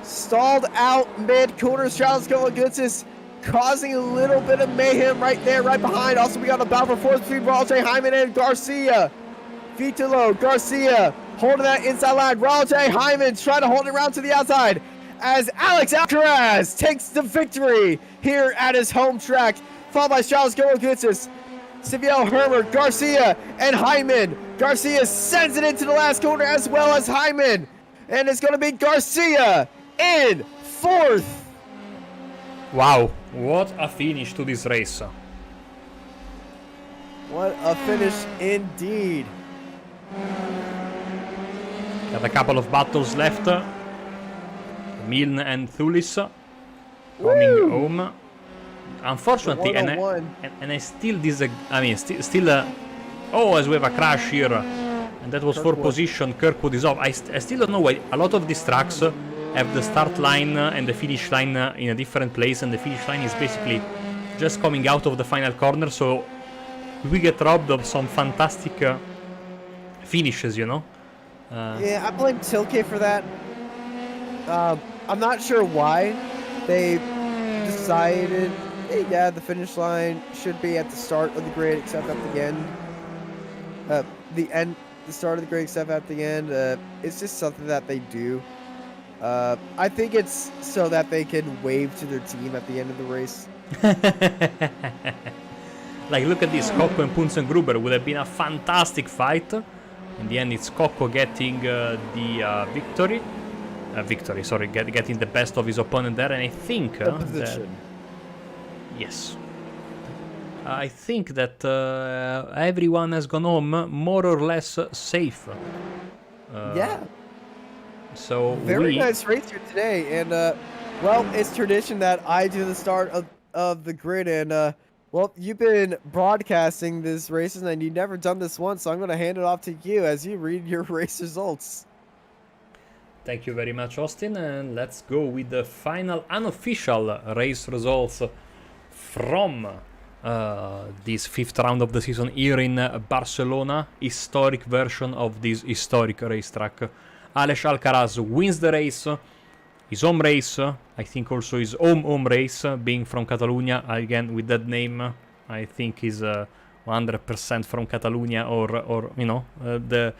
Stalled out mid-corner. Stratos Karloglitsis causing a little bit of mayhem right there, right behind. Also, we got a battle for fourth between Raul Hyman and Garcia. Vitolo, Garcia holding that inside line. Raul Hyman trying to hold it around to the outside. as Alex Alcaraz takes the victory here at his home track, followed by Charles Goroglitzis, Samuel Hermer, Garcia, and Hyman. Garcia sends it into the last corner as well as Hyman. And it's going to be Garcia in 4th. Wow, what a finish to this race. What a finish indeed. Got a couple of battles left. Milne and Thulis coming home. Unfortunately, and I still oh, as we have a crash here, and that was Kirkwood. 4th position. Kirkwood is off. I still don't know why a lot of these tracks have the start line and the finish line in a different place, and the finish line is basically just coming out of the final corner, so we get robbed of some fantastic finishes, you know. Yeah, I blame Tilke for that. I'm not sure why they decided, hey, yeah, the finish line should be at the start of the grid except at the end. The start of the grid except at the end. It's just something that they do. I think it's so that they can wave to their team at the end of the race. Like, look at this, Coco and Punzengruber would have been a fantastic fight. In the end, it's Coco getting the victory. Getting the best of his opponent there, and I think that, yes, I think that everyone has gone home more or less safe. Yeah. So very nice race here today, and well, it's tradition that I do the start of the grid, and well, you've been broadcasting these races, and you've never done this once, so I'm going to hand it off to you as you read your race results. Thank you very much, Austin, and let's go with the final unofficial race results from this 5th round of the season here in Barcelona, historic version of this historic racetrack. Alex Alcaraz wins the race, his home race, I think also his home race, being from Catalonia, again with that name, I think he's 100% from Catalonia or you know, the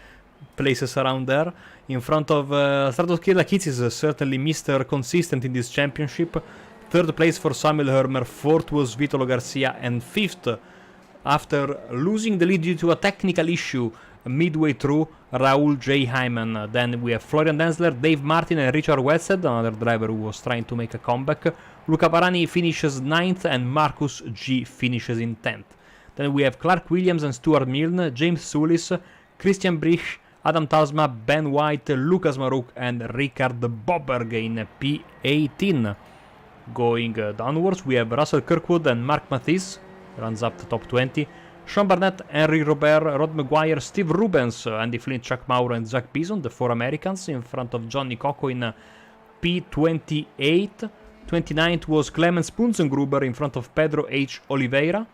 places around there. In front of Stratos Kyriakidis is certainly Mr. Consistent in this championship. 3rd place for Samuel Hermer, 4th was Vitolo Garcia, and 5th, after losing the lead due to a technical issue midway through, Raul J. Hyman. Then we have Florian Denzler, Dave Martin, and Richard Wetsted, another driver who was trying to make a comeback. Luca Barani finishes 9th, and Marcus G. finishes in 10th. Then we have Clark Williams and Stuart Milne, James Soulis, Christian Brich, Adam Tasma, Ben White, Lucas Marouk, and Richard Boberg in P18. Going downwards, we have Russell Kirkwood and Mark Mathis, runs up the top 20. Sean Barnett, Henry Robert, Rod Maguire, Steve Rubens, Andy Flint, Chuck Mauro, and Zach Bison, the 4 Americans, in front of Johnny Coco in P28. 29th was Clemens Punzengruber in front of Pedro H. Oliveira.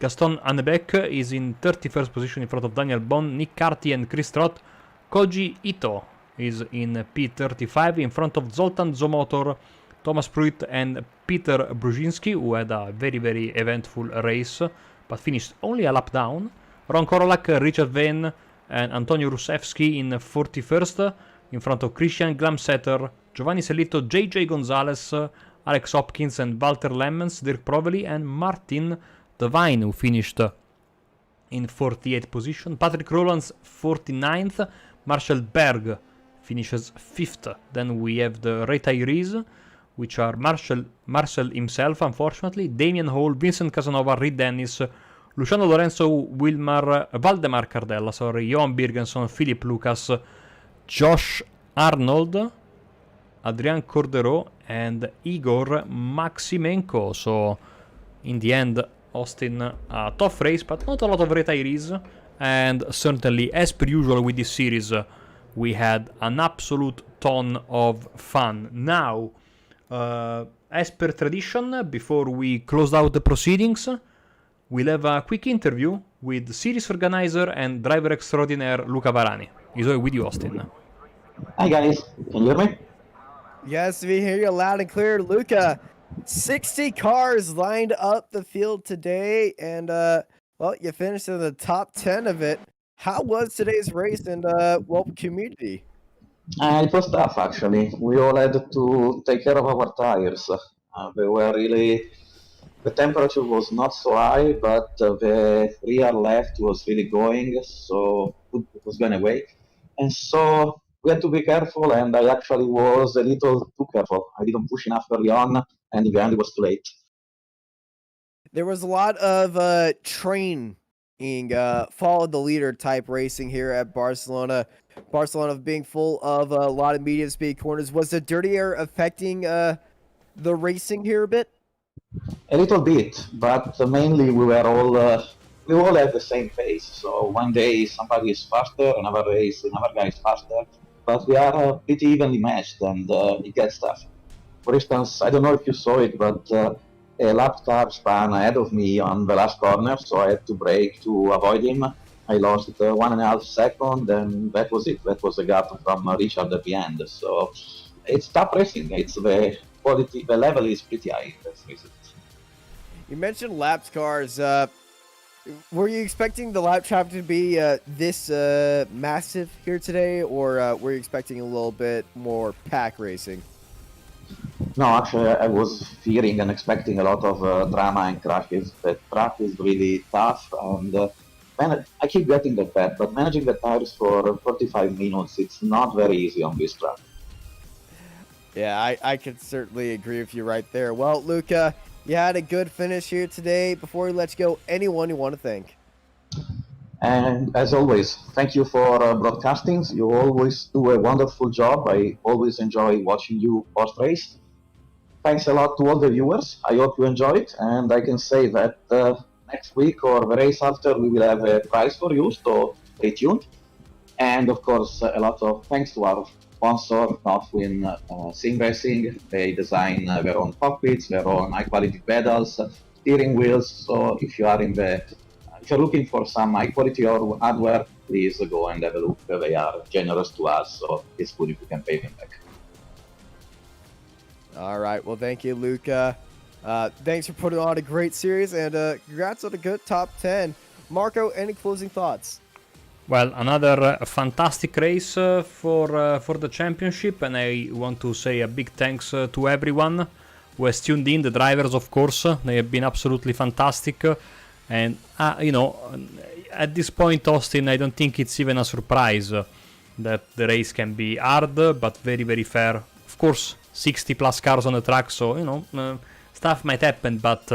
Gaston Annebeck is in 31st position in front of Daniel Bon, Nick Carty, and Chris Trott. Koji Ito is in P35 in front of Zoltan Zomotor, Thomas Pruitt, and Peter Brzezinski, who had a very, very eventful race, but finished only a lap down. Ron Korolak, Richard Vane, and Antonio Rusevski in 41st, in front of Christian Glamsetter, Giovanni Sellito, JJ Gonzalez, Alex Hopkins, and Walter Lemmens, Dirk Proveli, and Martin Devine, who finished in 48th position. Patrick Rowlands, 49th. Marshall Berg finishes 5th. Then we have the retirees, which are Marcel himself, unfortunately, Damian Hall, Vincent Casanova, Reed Dennis, Luciano Lorenzo, Valdemar Cardella, Johan Birgenson, Philip Lucas, Josh Arnold, Adrian Cordero, and Igor Maximenko. So, in the end, Austin, a tough race, but not a lot of retirees. And certainly, as per usual with this series, we had an absolute ton of fun. Now, as per tradition, before we close out the proceedings, we'll have a quick interview with series organizer and driver extraordinaire Luca Barani. He's with you, Austin. Hi guys, can you hear me? Yes, we hear you loud and clear, Luca. 60 cars lined up the field today, and well, you finished in the top 10 of it. How was today's race and well, community? It was tough, actually. We all had to take care of our tires. They were really, the temperature was not so high, but the rear left was really going, so it was going away. And so we had to be careful, and I actually was a little too careful. I didn't push enough early on, and in the end, it was too late. There was a lot of training, follow the leader type racing here at Barcelona. Barcelona being full of a lot of medium speed corners. Was the dirty air affecting the racing here a bit? A little bit, but mainly we all have the same pace. So one day somebody is faster, another day another guy is faster, but we are pretty evenly matched, and it gets tough. For instance, I don't know if you saw it, but a lap car span ahead of me on the last corner, so I had to brake to avoid him. I lost 1.5 seconds, and that was it. That was the gap from Richard at the end. So it's tough racing. It's the quality, the level is pretty high. Let's face it. You mentioned lapped cars. Were you expecting the lap traffic to be this massive here today, or were you expecting a little bit more pack racing? No, actually, I was fearing and expecting a lot of drama and crashes. The track is really tough, and I keep getting the pet, but managing the tires for 45 minutes, it's not very easy on this track. Yeah, I could certainly agree with you right there. Well, Luca, you had a good finish here today. Before we let you go, anyone you want to thank? And as always, thank you for broadcasting. You always do a wonderful job. I always enjoy watching you post race. Thanks a lot to all the viewers. I hope you enjoyed, and I can say that next week or the race after we will have a prize for you, so stay tuned. And of course, a lot of thanks to our sponsor, Northwind Sim Racing. They design their own cockpits, their own high-quality pedals, steering wheels. So if you're looking for some high-quality hardware, please go and have a look. They are generous to us, so it's good if you can pay them back. All right. Well, thank you, Luca. Thanks for putting on a great series, and congrats on a good top 10. Marco, any closing thoughts? Well, another fantastic race for the championship, and I want to say a big thanks to everyone who has tuned in. The drivers, of course, they have been absolutely fantastic. And at this point, Austin, I don't think it's even a surprise that the race can be hard, but very, very fair. Of course, 60 plus cars on the track, so stuff might happen, but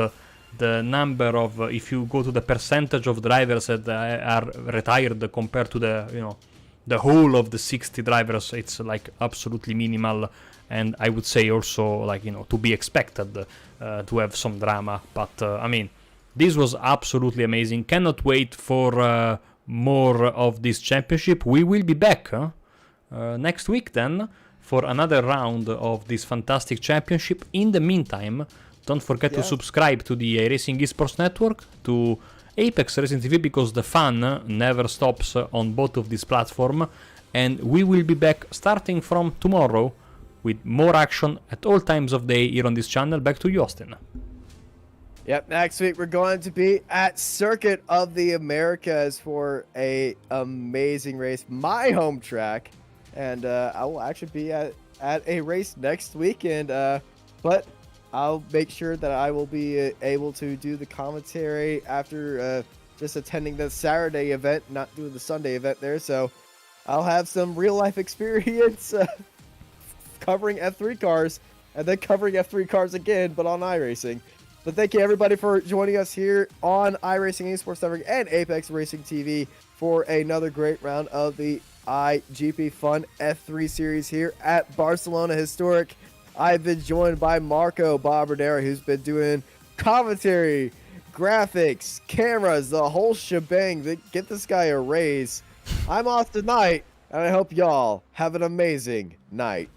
the number of if you go to the percentage of drivers that are retired compared to the whole of the 60 drivers, it's like absolutely minimal, and I would say also to be expected to have some drama, but I mean, this was absolutely amazing. Cannot wait for more of this championship. We will be back next week then for another round of this fantastic championship. In the meantime, don't forget to subscribe to the Racing Esports Network, to Apex Racing TV, because the fun never stops on both of these platforms. And we will be back starting from tomorrow with more action at all times of day here on this channel. Back to you, Austin. Yep, next week we're going to be at Circuit of the Americas for a amazing race, my home track, and I will actually be at a race next weekend, but I'll make sure that I will be able to do the commentary after just attending the Saturday event, not doing the Sunday event there, so I'll have some real-life experience covering F3 cars, and then covering F3 cars again, but on iRacing. But thank you everybody for joining us here on iRacing Esports Network and Apex Racing TV for another great round of the iGPFun-F3 series here at Barcelona Historic. I've been joined by Marco Barbadera, who's been doing commentary, graphics, cameras, the whole shebang. Get this guy a raise. I'm off tonight, and I hope y'all have an amazing night.